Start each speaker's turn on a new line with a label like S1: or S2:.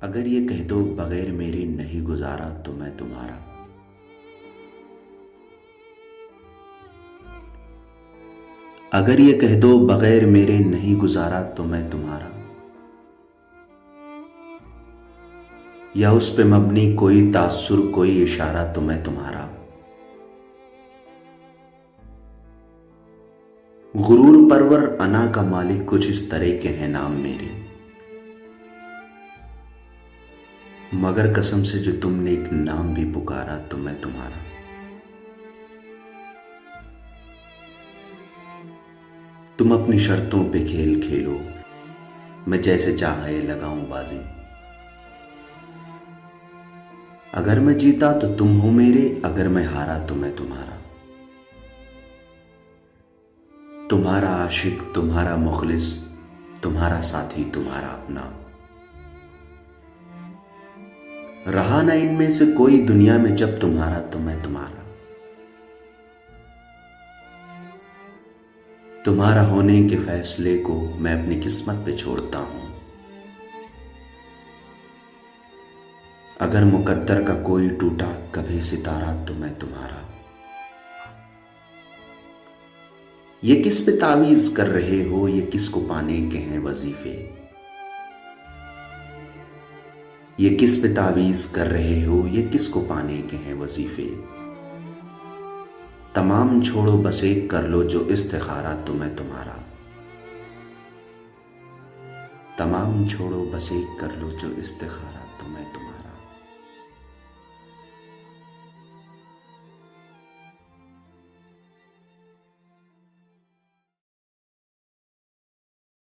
S1: अगर ये कह दो बगैर मेरे नहीं गुजारा तो मैं तुम्हारा। अगर ये कह दो बगैर मेरे नहीं गुजारा तो मैं तुम्हारा। या उस पे मबनी कोई तासुर कोई इशारा तो मैं तुम्हारा। गुरूर परवर अना का मालिक कुछ इस तरह के हैं नाम मेरे। मगर कसम से जो तुमने एक नाम भी पुकारा तो मैं तुम्हारा। तुम अपनी शर्तों पे खेल खेलो, मैं जैसे चाहे लगाऊं बाजी। अगर मैं जीता तो तुम हो मेरे, अगर मैं हारा तो मैं तुम्हारा। तुम्हारा आशिक, तुम्हारा मुखलिस, तुम्हारा साथी, तुम्हारा अपना। रहा ना इनमें से कोई दुनिया में जब तुम्हारा तो मैं तुम्हारा। तुम्हारा होने के फैसले को मैं अपनी किस्मत पे छोड़ता हूं। अगर मुकद्दर का कोई टूटा कभी सितारा तो मैं तुम्हारा। ये किस पे तावीज कर रहे हो, ये किसको पाने के हैं वजीफे। ये किस पे तावीज कर रहे हो, ये किसको पाने के हैं वजीफे। तमाम छोड़ो बस एक कर लो जो इस्तिखारा तो मैं तुम्हारा। तमाम छोड़ो बस एक कर लो जो इस्तिखारा तो मैं तुम्हारा।